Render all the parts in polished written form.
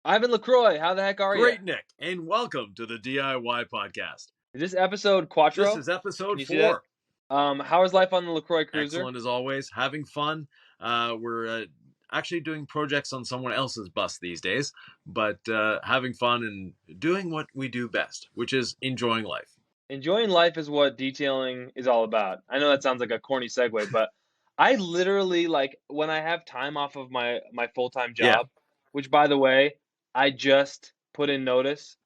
Ivan LaCroix, how the heck are you? Great, Nick, and welcome to the DIY podcast. Is this episode Quattro? This is Can episode you see that? 4. How is life on the LaCroix Cruiser? Excellent as always, having fun. We're actually doing projects on someone else's bus these days, but having fun and doing what we do best, which is enjoying life. Enjoying life is what detailing is all about. I know that sounds like a corny segue, but I literally like when I have time off of my full-time Yeah. job, which by the way, I just put in notice.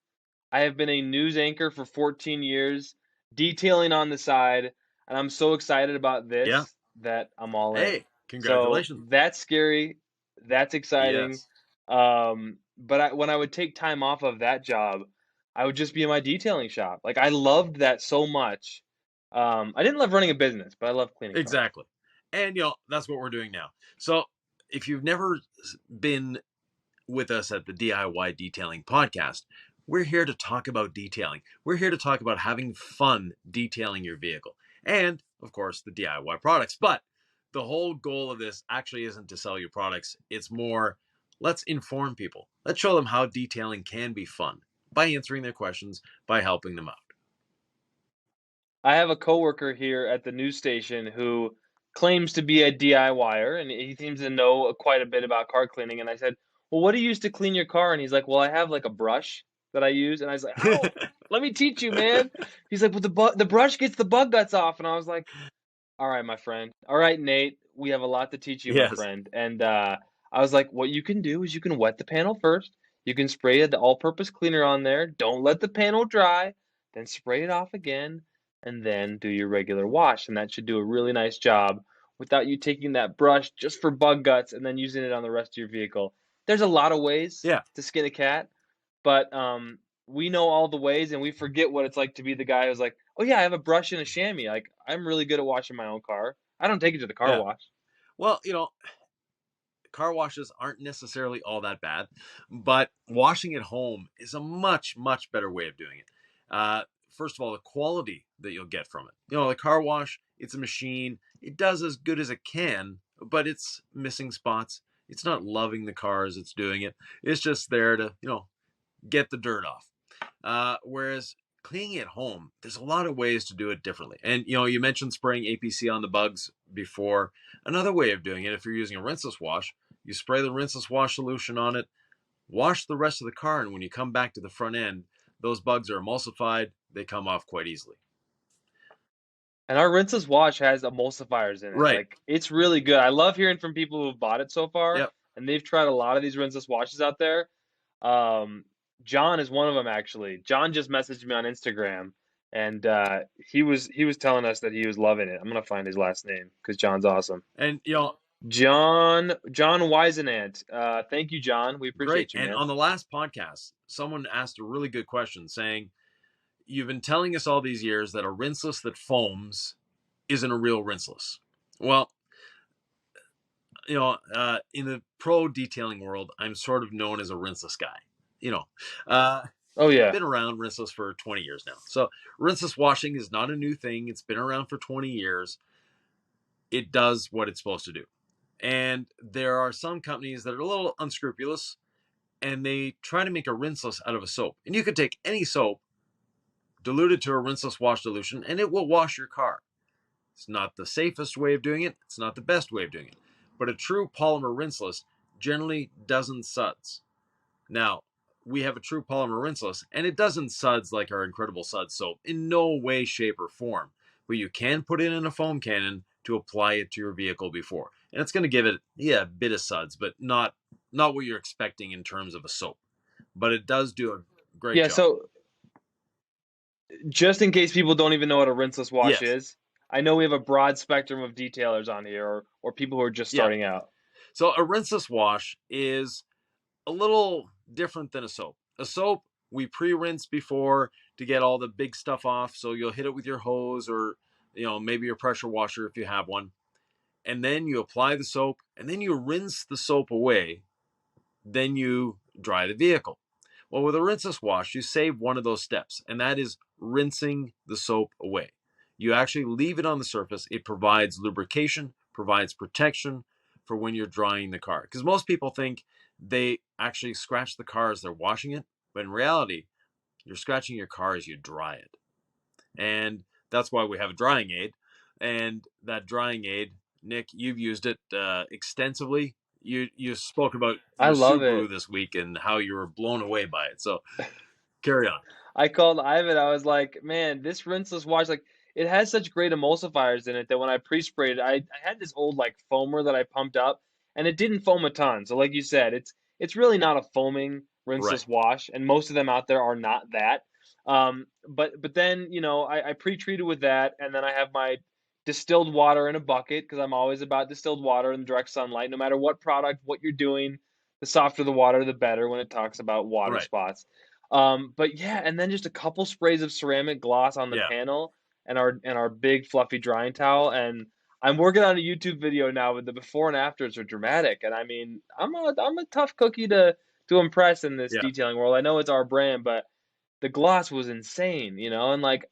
I have been a news anchor for 14 years, detailing on the side, and I'm so excited about Yeah. this that I'm all in. Hey, So congratulations. that's scary. That's exciting. Yes. But when I would take time off of that job, I would just be in my detailing shop. Like I loved that so much. I didn't love running a business, but I love cleaning cars. Exactly. And, that's what we're doing now. So if you've never been with us at the DIY Detailing Podcast, we're here to talk about detailing. We're here to talk about having fun detailing your vehicle. And, of course, the DIY products. But the whole goal of this actually isn't to sell you products. It's more, let's inform people. Let's show them how detailing can be fun by answering their questions, by helping them out. I have a coworker here at the news station who claims to be a DIYer, and he seems to know quite a bit about car cleaning. And I said, "Well, what do you use to clean your car?" And he's like, "Well, I have like a brush that I use." And I was like, "How? Let me teach you, man." He's like, "Well, the brush gets the bug guts off." And I was like, "All right, my friend. All right, Nate. We have a lot to teach you, my Yes. friend." And I was like, "What you can do is you can wet the panel first. You can spray the all-purpose cleaner on there. Don't let the panel dry. Then spray it off again." And then do your regular wash, and that should do a really nice job without you taking that brush just for bug guts and then using it on the rest of your vehicle. There's a lot of ways Yeah. to skin a cat, but we know all the ways, and we forget what it's like to be the guy who's like, "Oh yeah, I have a brush and a chamois. Like I'm really good at washing my own car. I don't take it to the car Yeah. wash." Well, car washes aren't necessarily all that bad, but washing at home is a much, much better way of doing it. First of all, the quality that you'll get from it. The car wash, it's a machine. It does as good as it can, but it's missing spots. It's not loving the car as it's doing it. It's just there to, get the dirt off. Whereas cleaning at home, there's a lot of ways to do it differently. And, you mentioned spraying APC on the bugs before. Another way of doing it, if you're using a rinseless wash, you spray the rinseless wash solution on it, wash the rest of the car, and when you come back to the front end, those bugs are emulsified. They come off quite easily. And our rinseless wash has emulsifiers in it. Right. Like it's really good. I love hearing from people who've bought it so far, Yep. and they've tried a lot of these rinseless washes out there. John is one of them actually. John just messaged me on Instagram, and he was telling us that he was loving it. I'm gonna find his last name because John's awesome. And, John Weisenant. Thank you, John. We great. appreciate you, And man. on the last podcast, someone asked a really good question saying, you've been telling us all these years that a rinseless that foams isn't a real rinseless. Well, in the pro detailing world, I'm sort of known as a rinseless guy. Oh yeah. Been around rinseless for 20 years now. So rinseless washing is not a new thing. It's been around for 20 years. It does what it's supposed to do. And there are some companies that are a little unscrupulous and they try to make a rinseless out of a soap. And you could take any soap, dilute it to a rinseless wash solution, and it will wash your car. It's not the safest way of doing it. It's not the best way of doing it. But a true polymer rinseless generally doesn't suds. Now, we have a true polymer rinseless, and it doesn't suds like our incredible suds soap in no way, shape, or form. But you can put it in a foam cannon to apply it to your vehicle before. And it's going to give it, a bit of suds, but not what you're expecting in terms of a soap. But it does do a great job. So just in case people don't even know what a rinseless wash Yes. is, I know we have a broad spectrum of detailers on here or people who are just starting out. So a rinseless wash is a little different than a soap. A soap, we pre-rinse before to get all the big stuff off. So you'll hit it with your hose or, maybe your pressure washer if you have one. And then you apply the soap and then you rinse the soap away. Then you dry the vehicle. Well, with a rinseless wash, you save one of those steps, and that is rinsing the soap away. You actually leave it on the surface. It provides lubrication, provides protection for when you're drying the car. Because most people think they actually scratch the car as they're washing it. But in reality, you're scratching your car as you dry it. And that's why we have a drying aid. And that drying aid, Nick, you've used it extensively. You spoke about I your love Subaru it. this week and how you were blown away by it. So carry on. I called Ivan. I was like, "Man, this rinseless wash, like, it has such great emulsifiers in it that when I pre-sprayed it, I had this old like foamer that I pumped up, and it didn't foam a ton. So, like you said, it's really not a foaming Right. rinseless wash, and most of them out there are not that. But then I pre-treated with that, and then I have my distilled water in a bucket because I'm always about distilled water in direct sunlight. No matter what product, what you're doing, the softer the water, the better when it talks about water Right. spots. But yeah, and then just a couple sprays of ceramic gloss on the Yeah. panel and our big fluffy drying towel. And I'm working on a YouTube video now with the before and afters are dramatic. And I mean, I'm a tough cookie to impress in this Yeah. detailing world. I know it's our brand, but the gloss was insane. And like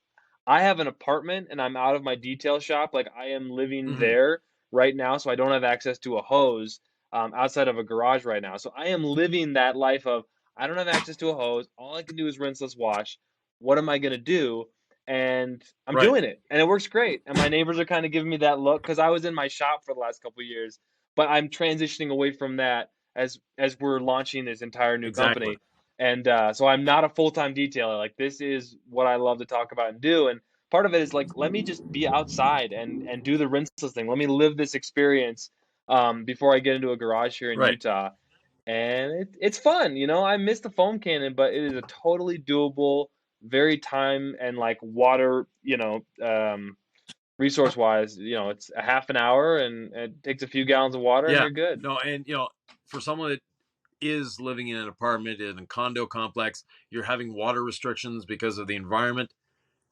I have an apartment and I'm out of my detail shop. Like I am living Hmm. there right now, so I don't have access to a hose outside of a garage right now. So I am living that life of I don't have access to a hose. All I can do is rinseless wash. What am I gonna do? And I'm Right. doing it, and it works great. And my neighbors are kind of giving me that look because I was in my shop for the last couple of years, but I'm transitioning away from that as we're launching this entire new Exactly. company. And so I'm not a full time detailer. Like this is what I love to talk about and do. And part of it is like let me just be outside and do the rinseless thing. Let me live this experience before I get into a garage here in Right. Utah. And it's fun. I miss the foam cannon, but it is a totally doable, very time and like water, resource wise, it's a half an hour and it takes a few gallons of water and Yeah. you're good. No, and for someone that is living in an apartment in a condo complex, you're having water restrictions because of the environment.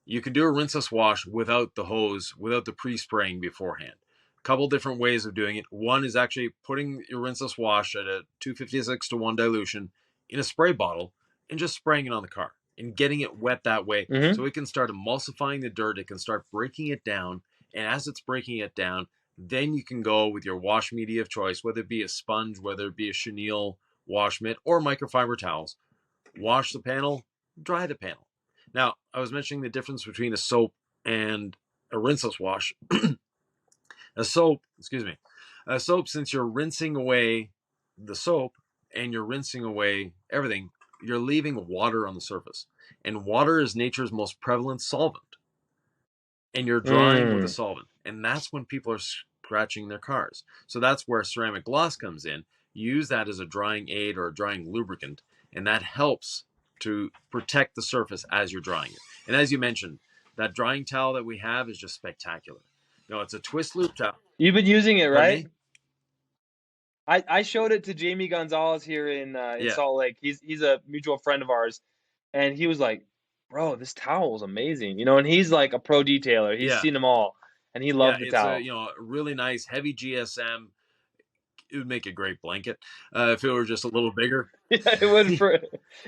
You can do a rinseless wash without the hose, without the pre-spraying beforehand. A couple different ways of doing it. One is actually putting your rinseless wash at a 256-to-1 dilution in a spray bottle and just spraying it on the car and getting it wet that way Hmm. so it can start emulsifying the dirt. It can start breaking it down. And as it's breaking it down, then you can go with your wash media of choice, whether it be a sponge, whether it be a chenille wash mitt or microfiber towels. Wash the panel, dry the panel. Now, I was mentioning the difference between a soap and a rinseless wash. A soap, excuse me, a soap, since you're rinsing away the soap and you're rinsing away everything, you're leaving water on the surface. And water is nature's most prevalent solvent. And you're drying with a Mm. solvent. And that's when people are scratching their cars. So that's where ceramic gloss comes in. You use that as a drying aid or a drying lubricant, and that helps to protect the surface as you're drying it. And as you mentioned, that drying towel that we have is just spectacular. It's a twist loop towel. You've been using it, Pardon right? me? I showed it to Jamie Gonzalez here in Yeah. Salt Lake. He's a mutual friend of ours, and he was like, "Bro, this towel is amazing." And he's like a pro detailer. He's Yeah. seen them all, and he Yeah. loved the It's a towel. really nice heavy GSM. It would make a great blanket if it were just a little bigger. Yeah, it would for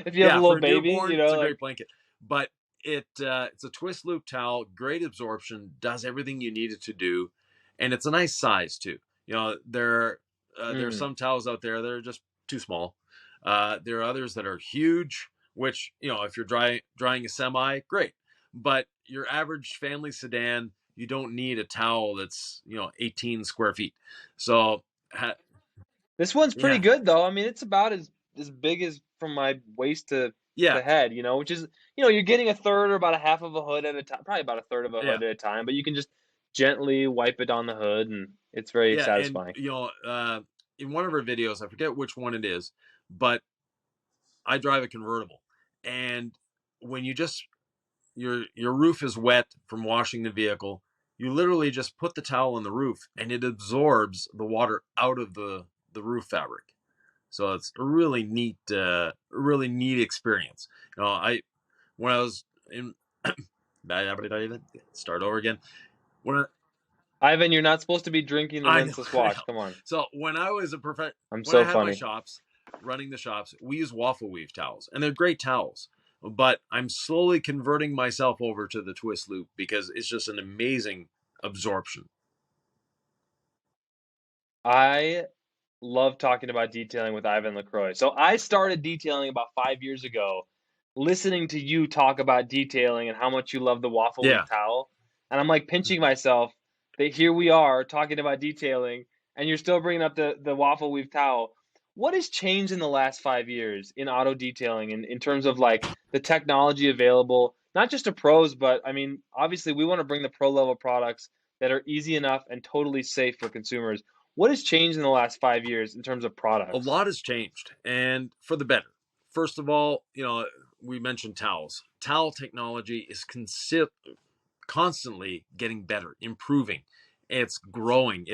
if you have a Yeah, little for a baby, newborn, it's a great like blanket. But it's a twist loop towel, great absorption, does everything you need it to do, and it's a nice size too. There are mm. some towels out there that are just too small. There are others that are huge, which if you're drying a semi, great. But your average family sedan, you don't need a towel that's 18 square feet. So This one's pretty yeah, good though. I mean, it's about as big as from my waist yeah, to head, which is you're getting a third or about a half of a hood at a time, probably about a third of a yeah. hood at a time, but you can just gently wipe it on the hood, and it's very Yeah, and satisfying. in one of her videos, I forget which one it is, but I drive a convertible, and when your roof is wet from washing the vehicle, you literally just put the towel on the roof, and it absorbs the water out of the roof fabric. So it's a really neat experience. I when I was in start over again when Ivan, you're not supposed to be drinking the I know, rinseless I wash. know. Come on. So I'm when I so had my funny. shops, running the shops, we use waffle weave towels, and they're great towels. But I'm slowly converting myself over to the twist loop because it's just an amazing absorption. I love talking about detailing with Ivan LaCroix. So I started detailing about 5 years ago, listening to you talk about detailing and how much you love the waffle Yeah, weave towel. And I'm like pinching myself that here we are talking about detailing, and you're still bringing up the waffle weave towel. What has changed in the last 5 years in auto detailing in terms of like the technology available, not just to pros, but I mean, obviously, we want to bring the pro level products that are easy enough and totally safe for consumers. What has changed in the last 5 years in terms of a products? lot has changed, and for the better. First of all, we mentioned towels. Towel technology is constantly getting better, improving. It's growing.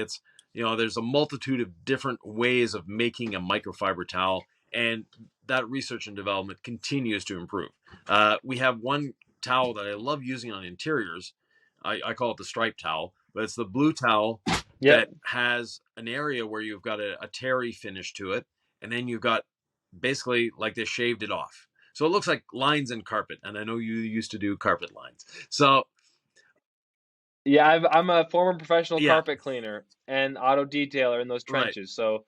There's a multitude of different ways of making a microfiber towel, and that research and development continues to improve. We have one towel that I love using on interiors. I call it the stripe towel, but it's the blue towel that Yep. has an area where you've got a terry finish to it, and then you've got basically like they shaved it off. So it looks like lines in carpet, and I know you used to do carpet lines. So Yeah, I'm a former professional yeah, carpet cleaner and auto detailer in those right. trenches, so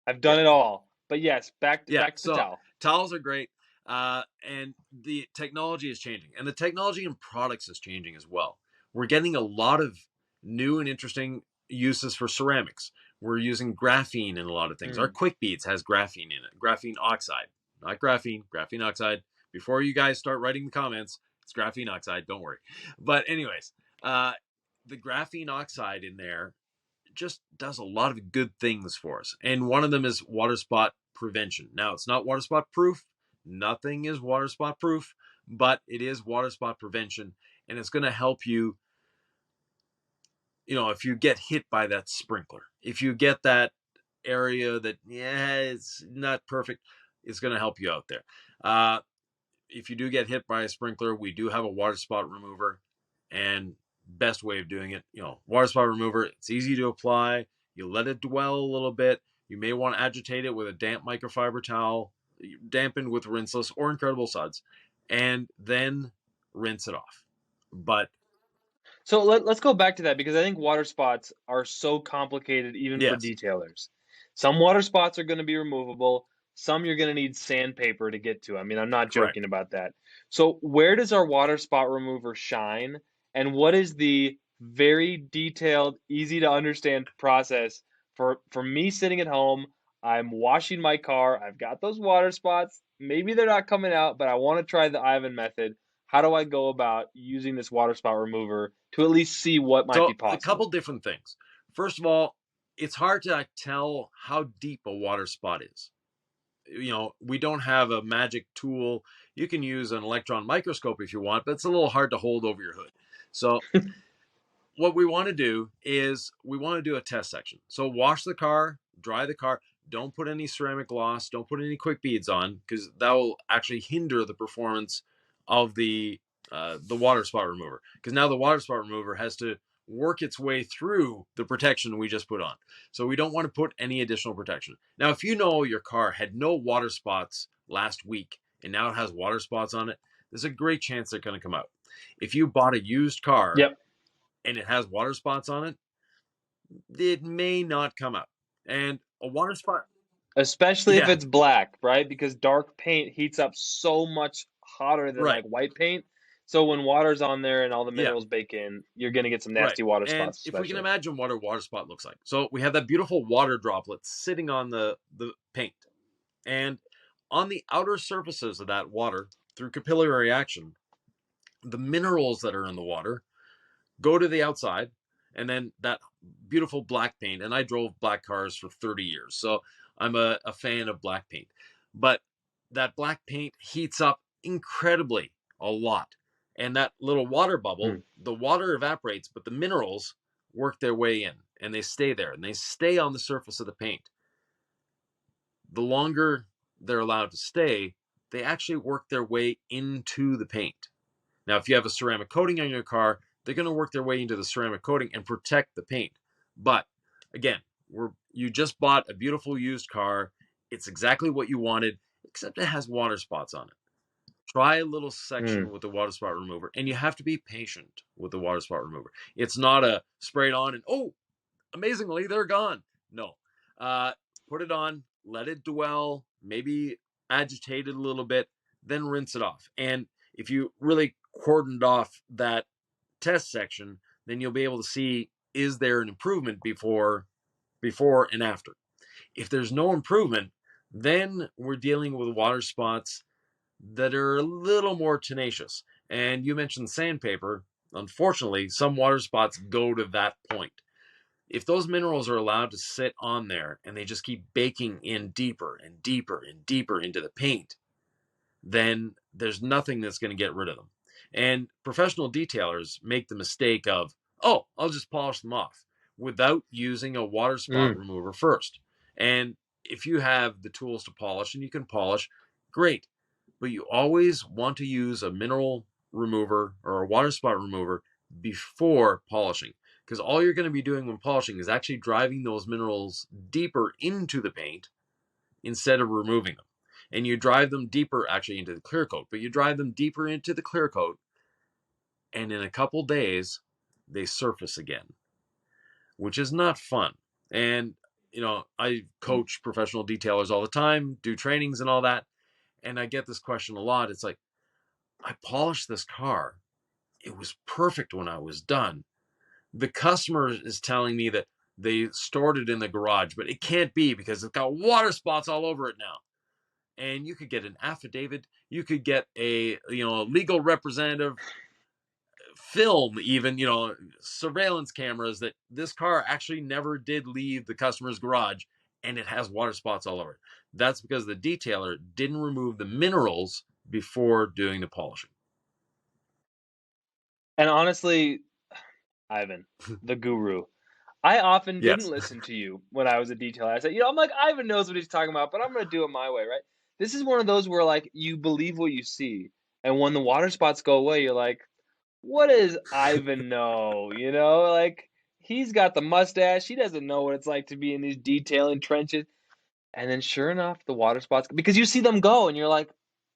I've Yeah, done it all. But yes, yeah. back to the So towel. towels are great, and the technology is changing, and the technology in products is changing as well. We're getting a lot of new and interesting uses for ceramics. We're using graphene in a lot of things. Our Mm. quick beads has graphene in it, graphene oxide, not graphene, graphene oxide. Before you guys start writing the comments, it's graphene oxide. Don't worry. But anyways, uh, the graphene oxide in there just does a lot of good things for us. And one of them is water spot prevention. Now, it's not water spot proof. Nothing is water spot proof, but it is water spot prevention. And it's going to help you, if you get hit by that sprinkler, if you get that area that, yeah, it's not perfect, it's going to help you out there. If you do get hit by a sprinkler, we do have a water spot remover, and best way of doing it, water spot remover, it's easy to apply. You let it dwell a little bit. You may want to agitate it with a damp microfiber towel, dampened with rinseless or incredible suds, and then rinse it off. But So let's go back to that because I think water spots are so complicated even for yes, detailers. Some water spots are going to be removable. Some you're going to need sandpaper to get to. I mean, I'm not joking correct. about that. So where does our water spot remover shine? And what is the very detailed, easy to understand process for me sitting at home? I'm washing my car. I've got those water spots. Maybe they're not coming out, but I want to try the Ivan method. How do I go about using this water spot remover to at least see what might So be a couple possible? different things. First of all, it's hard to tell how deep a water spot is. We don't have a magic tool. You can use an electron microscope if you want, but it's a little hard to hold over your hood. So what we want to do is we want to do a test section. So wash the car, dry the car. Don't put any ceramic gloss. Don't put any quick beads on because that will actually hinder the performance of the water spot remover. Because now the water spot remover has to work its way through the protection we just put on. So we don't want to put any additional protection. Now, if you know your car had no water spots last week and now it has water spots on it, there's a great chance they're going to come out. If you bought a used car Yep. and it has water spots on it, it may not come up. And a water spot, Especially if yeah, it's black, right? Because dark paint heats up so much hotter than right, like white paint. So when water's on there and all the yeah, minerals bake in, you're gonna get some right. nasty water And spots, if we can especially. imagine what a water spot looks like, so we have that beautiful water droplet sitting on the paint, and on the outer surfaces of that water through capillary action, the minerals that are in the water go to the outside, and then that beautiful black paint. And I drove black cars for 30 years, so I'm a fan of black paint. But that black paint heats up incredibly a lot. And that little water bubble, Hmm. the water evaporates, but the minerals work their way in and they stay there and they stay on the surface of the paint. The longer they're allowed to stay, they actually work their way into the paint. Now, if you have a ceramic coating on your car, they're going to work their way into the ceramic coating and protect the paint. But again, you just bought a beautiful used car. It's exactly what you wanted, except it has water spots on it. Try a little section Hmm. with the water spot remover, and you have to be patient with the water spot remover. It's not a spray it on and, oh, amazingly, they're gone. No. Uh, put it on, let it dwell, maybe agitate it a little bit, then rinse it off. And if you really cordoned off that test section, then you'll be able to see, is there an improvement before and after. If there's no improvement, then we're dealing with water spots that are a little more tenacious. And you mentioned sandpaper. Unfortunately, some water spots go to that point. If those minerals are allowed to sit on there and they just keep baking in deeper and deeper and deeper into the paint, then there's nothing that's going to get rid of them. And professional detailers make the mistake of, oh, I'll just polish them off without using a water spot Mm. remover first. And if you have the tools to polish and you can polish, great. But you always want to use a mineral remover or a water spot remover before polishing. Because all you're going to be doing when polishing is actually driving those minerals deeper into the paint instead of removing them. And you drive them deeper actually into the clear coat, but you drive them deeper into the clear coat, and in a couple days, they surface again, which is not fun. And, I coach professional detailers all the time, do trainings and all that. And I get this question a lot. It's like, I polished this car. It was perfect when I was done. The customer is telling me that they stored it in the garage, but it can't be because it's got water spots all over it now. And you could get an affidavit, you could get a legal representative, film, even surveillance cameras that this car actually never did leave the customer's garage, and it has water spots all over it. That's because the detailer didn't remove the minerals before doing the polishing. And honestly, Ivan, the guru, I often didn't Yes. listen to you when I was a detailer. I said, I'm like, Ivan knows what he's talking about, but I'm gonna do it my way, right? This is one of those where like you believe what you see, and when the water spots go away, you're like, what does Ivan know? Like he's got the mustache. He doesn't know what it's like to be in these detailing trenches. And then sure enough, the water spots because you see them go and you're like,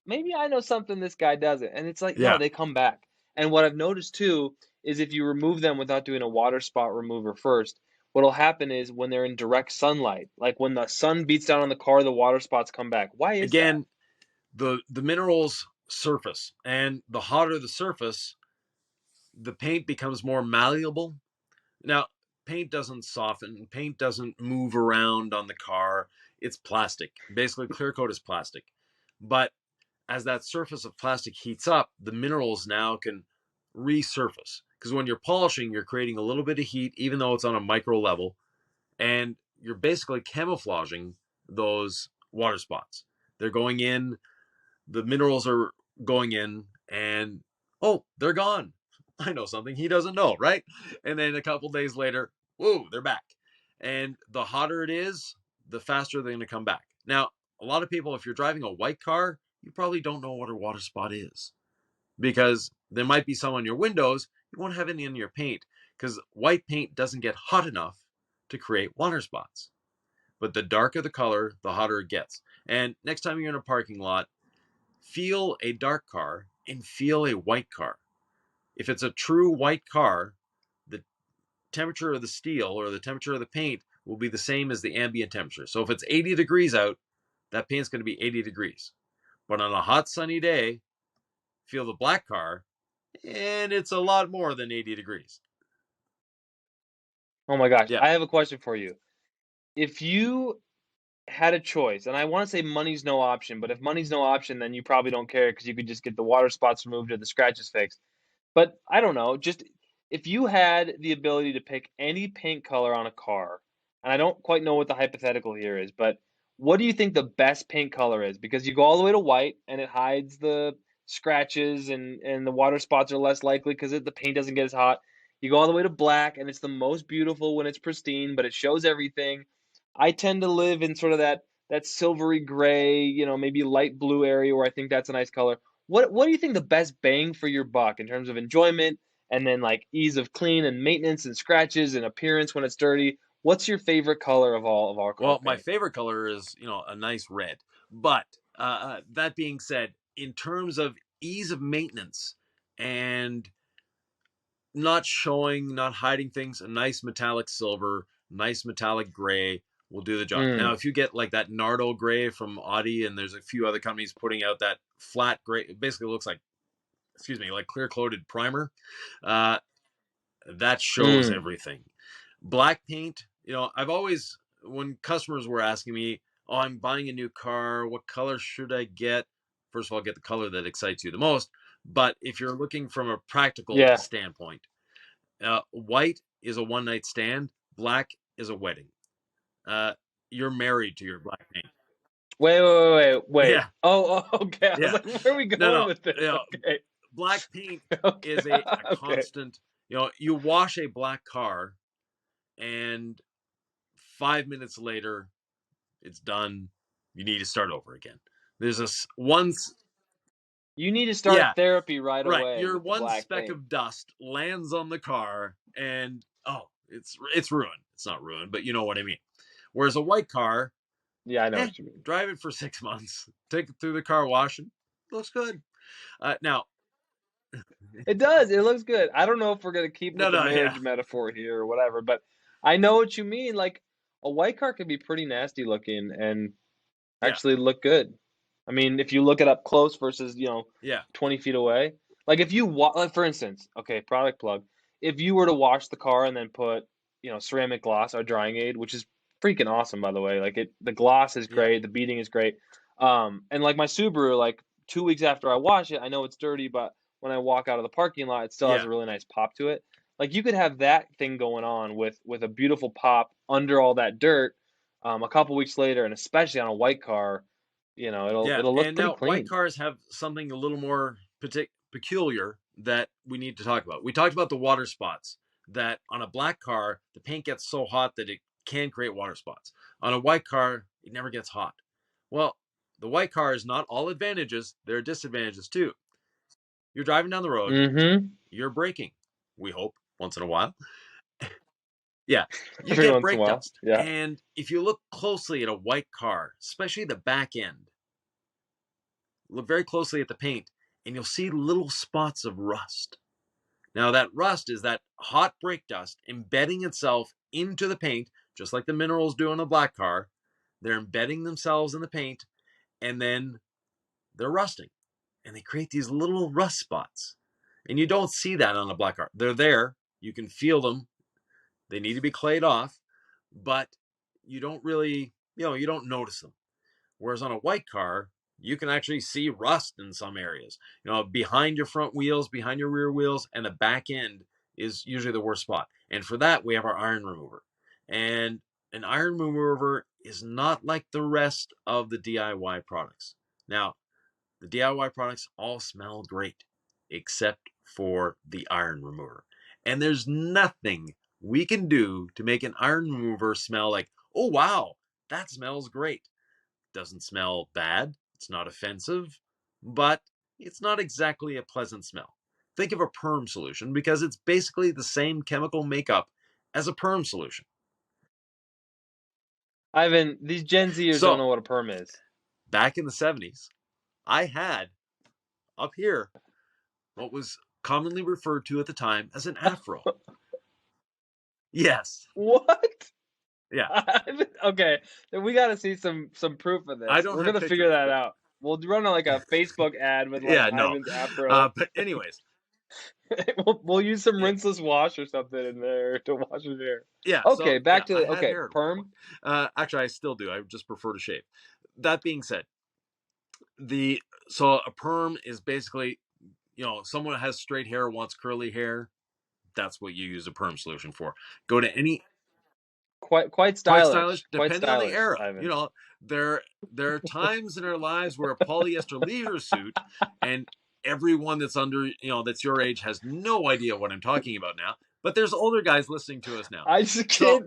maybe I know something this guy doesn't. And it's like, no, Yeah. they come back. And what I've noticed too is if you remove them without doing a water spot remover first, what'll happen is when they're in direct sunlight, like when the sun beats down on the car, the water spots come back. Why is that? Again, the minerals surface, and the hotter the surface, the paint becomes more malleable. Now, paint doesn't soften, paint doesn't move around on the car. It's plastic. Basically, clear coat is plastic. But as that surface of plastic heats up, the minerals now can resurface. Because when you're polishing, you're creating a little bit of heat, even though it's on a micro level, and you're basically camouflaging those water spots. They're going in, the minerals are going in, and oh, they're gone. I know something he doesn't know, right? And then a couple days later, whoa, they're back. And the hotter it is, the faster they're going to come back. Now, a lot of people, if you're driving a white car, you probably don't know what a water spot is because there might be some on your windows. You won't have any in your paint because white paint doesn't get hot enough to create water spots. But the darker the color, the hotter it gets. And next time you're in a parking lot, feel a dark car and feel a white car. If it's a true white car, the temperature of the steel or the temperature of the paint will be the same as the ambient temperature. So if it's 80 degrees out, that paint's going to be 80 degrees. But on a hot sunny day, feel the black car and it's a lot more than 80 degrees. Oh my gosh, Yeah. I have a question for you. If you had a choice, and I want to say money's no option, but if money's no option, then you probably don't care because you could just get the water spots removed or the scratches fixed. But I don't know, just if you had the ability to pick any paint color on a car, and I don't quite know what the hypothetical here is, but what do you think the best paint color is? Because you go all the way to white and it hides the scratches and the water spots are less likely because the paint doesn't get as hot. You go all the way to black and it's the most beautiful when it's pristine, but it shows everything. I tend to live in sort of that silvery gray, maybe light blue area where I think that's a nice color. What do you think the best bang for your buck in terms of enjoyment and then like ease of clean and maintenance and scratches and appearance when it's dirty? What's your favorite color of all of our car Well, my paint? favorite color is, a nice red. But that being said, in terms of ease of maintenance and not showing, not hiding things, a nice metallic silver, nice metallic gray, will do the job. Now, Mm. if you get like that Nardo gray from Audi, and there's a few other companies putting out that flat gray, it basically looks like, excuse me, like clear coated primer. Uh, that shows Mm. everything. Black paint, I've always, when customers were asking me, oh, I'm buying a new car, what color should I get? First of all, get the color that excites you the most. But if you're looking from a practical Yeah. standpoint, white is a one night stand, black is a wedding. Uh, you're married to your black paint. Wait. Yeah, Oh, okay. I was yeah. like, where are we No, going no. with this? Okay. Black paint Okay. is a Okay. constant. You wash a black car, and 5 minutes later, it's done. You need to start over again. There's this once, You need to yeah, start therapy right right. away Your with the one black speck paint. of dust lands on the car, and oh, it's ruined. It's not ruined, but you know what I mean. Whereas a white car, Yeah, I know what you mean. drive it for 6 months, take it through the car wash, and it looks good. Now, It does. It looks good. I don't know if we're gonna keep no, with the no, yeah, marriage metaphor here or whatever, but I know what you mean. Like a white car can be pretty nasty looking and yeah, actually look good. I mean, if you look it up close versus, 20 feet away. Like if you like for instance, okay, product plug. If you were to wash the car and then put, ceramic gloss or drying aid, which is freaking awesome by the way. Like the gloss is yeah, great, the beading is great. And like my Subaru, like 2 weeks after I wash it, I know it's dirty, but when I walk out of the parking lot, it still has yeah, a really nice pop to it. Like you could have that thing going on with a beautiful pop under all that dirt, a couple weeks later, and especially on a white car, yeah. it'll look And pretty now white clean. cars have something a little more peculiar that we need to talk about. We talked about the water spots. That on a black car, the paint gets so hot that it can create water spots. On a white car, it never gets hot. Well, the white car is not all advantages. There are disadvantages too. You're driving down the road, Mhm. you're braking. We hope once in a while. Yeah, you Every get once in a brake while. dust. Yeah. And if you look closely at a white car, especially the back end, look very closely at the paint, and you'll see little spots of rust. Now, that rust is that hot brake dust embedding itself into the paint, just like the minerals do in a black car. They're embedding themselves in the paint, and then they're rusting. And they create these little rust spots. And you don't see that on a black car. They're there. You can feel them. They need to be clayed off, but you don't really, you don't notice them. Whereas on a white car, you can actually see rust in some areas. Behind your front wheels, behind your rear wheels, and the back end is usually the worst spot. And for that, we have our iron remover. And an iron remover is not like the rest of the DIY products. Now, the DIY products all smell great, except for the iron remover. And there's nothing we can do to make an iron remover smell like, oh, wow, that smells great. Doesn't smell bad, it's not offensive, but it's not exactly a pleasant smell. Think of a perm solution because it's basically the same chemical makeup as a perm solution. Ivan, these Gen Zers don't So, know what a perm is. back in the 70s, I had up here what was commonly referred to at the time as an afro. Yes. What? Yeah. Okay, then we gotta see some proof of I this. don't We're have gonna figure pictures, that but out. We'll run like a Facebook ad with like yeah, no. Ivan's afro. But anyways, We'll use some yeah, rinseless wash or something in there to wash his hair. yeah. So Okay, yeah, back I to had okay, hair at one point. perm. Actually, I still do. I just prefer to shave. That being said, the so a perm is basically, someone has straight hair wants curly hair. That's what you use a perm solution for. Go to any, quite stylish, Quite depending on the stylish, era. Ivan. There are times in our lives where a polyester leisure suit, and everyone that's under, that's your age has no idea what I'm talking about now. But there's older guys listening to us now. I just So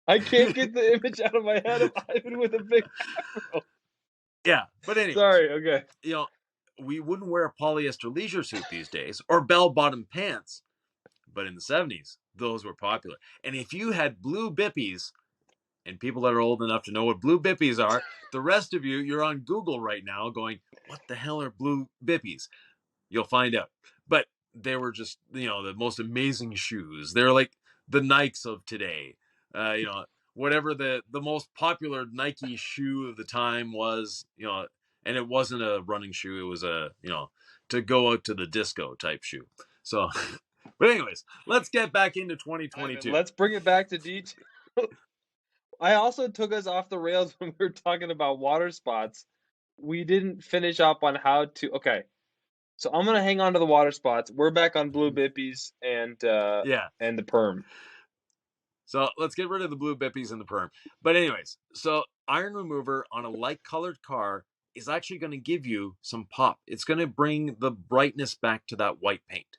I can't get the image out of my head of Ivan with a big afro. yeah, but anyways, Sorry, okay. you know, we wouldn't wear a polyester leisure suit these days or bell bottom pants. But in the 70s, those were popular. And if you had blue bippies, and people that are old enough to know what blue bippies are, the rest of you, you're on Google right now going, what the hell are blue bippies? You'll find out. But they were just, the most amazing shoes. They're like the Nikes of today. Uh, you know, whatever the most popular Nike shoe of the time was, and it wasn't a running shoe. It was a, to go out to the disco type shoe. So, but anyways, let's get back into Ivan, 2022. let's bring it back to detail. I also took us off the rails when we were talking about water spots. We didn't finish up on how to. Okay, so I'm gonna hang on to the water spots. We're back on blue bippies Yeah. and the perm. So let's get rid of the blue bippies and the perm. But anyways, so iron remover on a light colored car is actually going to give you some pop. It's going to bring the brightness back to that white paint.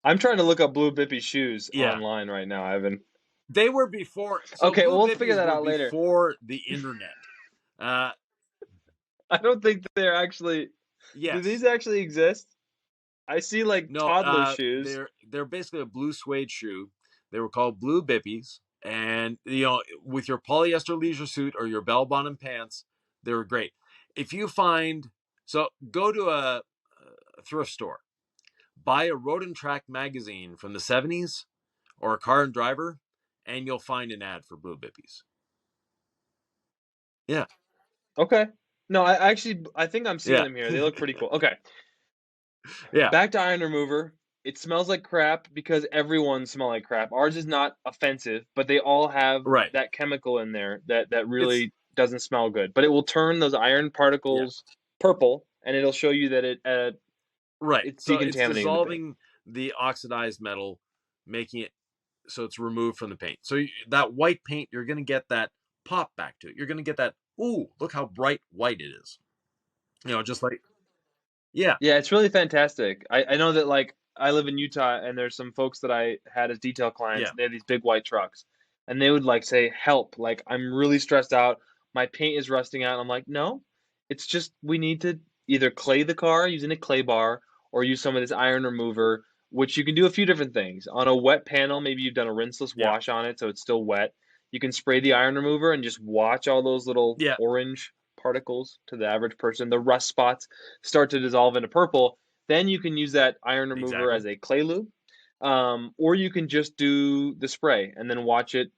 I'm trying to look up blue bippy shoes Yeah. online right now, Ivan. They were before. So Okay, blue we'll figure bippies that were out later. before the internet. Uh, I don't think they're actually. Do yes. these actually exist? I see like No, toddler shoes. they're basically a blue suede shoe. They were called blue bippies. And, with your polyester leisure suit or your bell bottom pants, they were great. If you find, so go to a thrift store, buy a Road and Track magazine from the 70s or a Car and Driver, and you'll find an ad for blue bippies. Yeah. Okay. No, I think I'm seeing Yeah. them here. They look pretty cool. Okay. Yeah. Back to iron remover. It smells like crap because everyone smell like crap. Ours is not offensive, but they all have Right. that chemical in there that It's, really doesn't smell good. But it will turn those iron yeah. particles purple, and it'll show you that Right. it's So it's decontaminating the paint. dissolving the oxidized metal, making it so it's removed from the paint. So that white paint, you're going to get that pop back to it. You're going to get that, ooh, look how bright white it is. Just like, yeah, Yeah, it's really fantastic. I know that like I live in Utah and there's some folks that I had as detail clients yeah, and they have these big white trucks. And they would like say, "Help, like I'm really stressed out. My paint is rusting out." And I'm like, "No. It's just we need to either clay the car using a clay bar or use some of this iron remover, which you can do a few different things. On a wet panel, maybe you've done a rinseless yeah, wash on it so it's still wet. You can spray the iron remover and just watch all those little yeah, orange particles to the average person, the rust spots start to dissolve into purple, then you can use that iron remover exactly. as a clay lube. Or you can just do the spray and then watch it,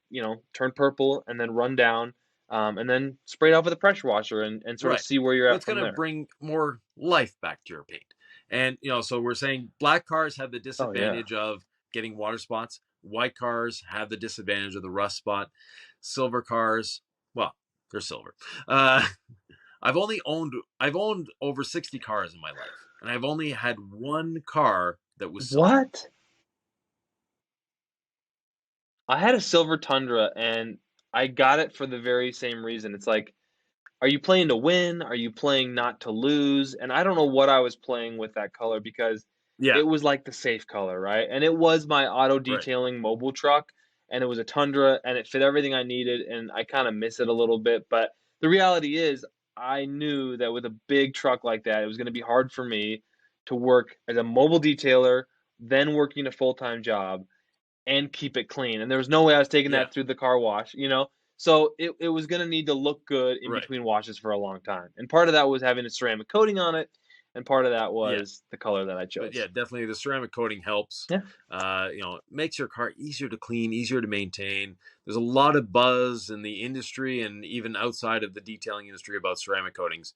turn purple and then run down, and then spray it off with a pressure washer and sort of Right. see where you're But at it's going from to there. bring more life back to your paint. And, so we're saying black cars have the Oh, yeah. disadvantage of getting water spots. White cars have the disadvantage of the rust spot. Silver cars, well, they're silver. Uh, I've owned over 60 cars in my life, and I've only had one car that was silver. What? I had a silver Tundra and I got it for the very same reason. It's like, are you playing to win? Are you playing not to lose? And I don't know what I was playing with that color because Yeah, it was like the safe color, right? And it was my auto right. detailing mobile truck and it was a Tundra and it fit everything I needed and I kind of miss it a little bit, but the reality is I knew that with a big truck like that, it was going to be hard for me to work as a mobile detailer, then working a full-time job and keep it clean. And there was no way I was taking Yeah, that through the car wash. So it was gonna need to look good in right. between washes for a long time. And part of that was having a ceramic coating on it, and part of that Yeah. was the color that I But yeah, chose. definitely the ceramic coating helps. Yeah. It makes your car easier to clean, easier to maintain. There's a lot of buzz in the industry and even outside of the detailing industry about ceramic coatings.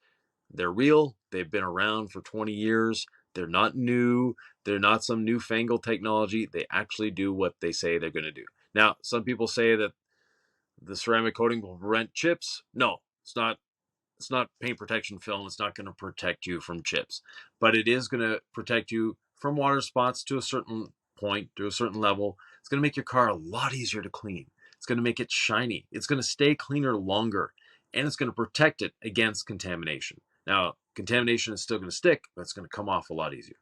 They're real. They've been around for 20 years. They're not new. They're not some newfangled technology. They actually do what they say they're going to do. Now, some people say that the ceramic coating will prevent chips. No, it's not paint protection film. It's not going to protect you from chips, but it is going to protect you from water spots to a certain point, to a certain level. It's going to make your car a lot easier to clean. It's going to make it shiny. It's going to stay cleaner longer, and it's going to protect it against contamination. Now, contamination is still going to stick, but it's going to come off a lot easier.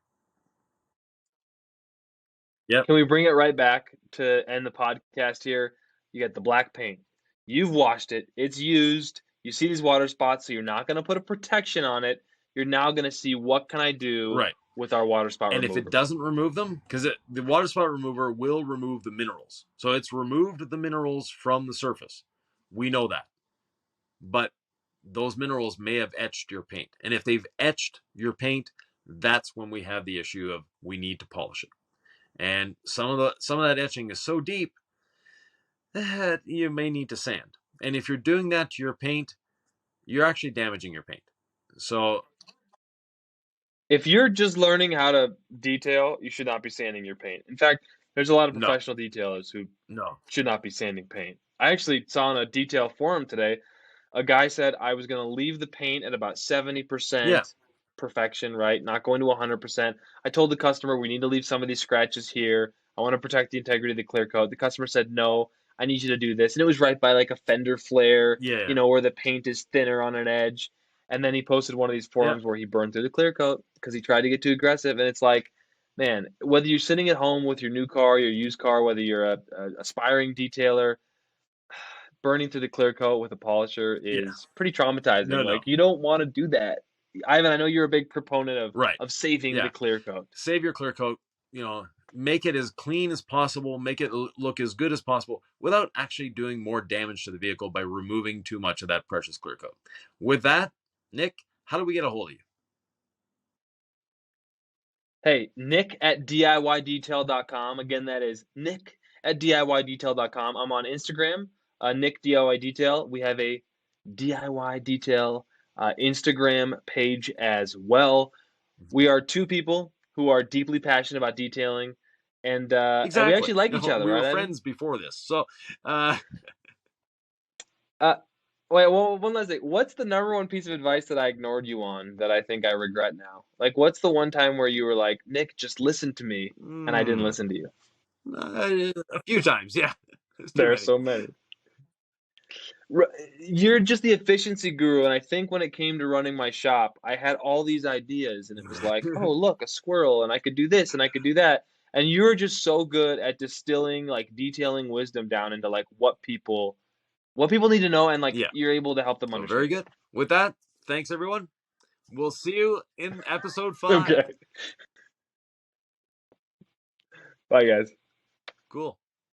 Yep. Can we bring it right back to end the podcast here? You got the black paint. You've washed it. It's used. You see these water spots, so you're not going to put a protection on it. You're now going to see what can I do Right. with our water spot And if it remover. doesn't remove them, because the water spot remover will remove the minerals. So it's removed the minerals from the surface. We know that. But those minerals may have etched your paint. And if they've etched your paint, that's when we have the issue of we need to polish it. And some of that etching is so deep that you may need to sand. And if you're doing that to your paint, you're actually damaging your paint. So If you're just learning how to detail, you should not be sanding your paint. In fact, there's a lot of no, professional detailers who no, should not be sanding paint. I actually saw on a detail forum today, a guy said I was going to leave the paint at about yeah, 70% perfection, right? Not going to 100%. I told the customer we need to leave some of these scratches here. I want to protect the integrity of the clear coat. The customer said, no, I need you to do this. And it was right by like a fender flare, yeah, where the paint is thinner on an edge. And then he posted one of these yeah, forums where he burned through the clear coat because he tried to get too aggressive. And it's like, man, whether you're sitting at home with your new car, your used car, whether you're a aspiring detailer, burning through the clear coat with a polisher yeah. is pretty traumatizing. No, no, Like you don't want to do that. Ivan, I know you're a big proponent of right. saving the Yeah. clear coat. Save your clear coat, make it as clean as possible, make it look as good as possible without actually doing more damage to the vehicle by removing too much of that precious clear coat. With that, Nick, how do we get a hold of you? Hey, Nick at DIYdetail.com. Again, that is Nick at DIYdetail.com. I'm on Instagram, Nick DIY Detail. We have a DIY Detail Instagram page as well. We are two people who are deeply passionate about detailing, and we Exactly. actually like each other, We were right, Ivan? friends before this. So, uh, Uh, Wait, well, one last thing. What's the number one piece of advice that I ignored you on that I think I regret now? Like, what's the one time where you were like, Nick, just listen to me, and I didn't mm, listen to you? a few times, yeah. There's too There are many. so many. You're just the efficiency guru, and I think when it came to running my shop, I had all these ideas, and it was like, oh, look, a squirrel, and I could do this, and I could do that. And you're just so good at distilling, like, detailing wisdom down into like what people need to know, and like Yeah. you're able to help them So, very understand it. good. With that, thanks, everyone. We'll see you in episode 5. Okay. Bye, guys. Cool.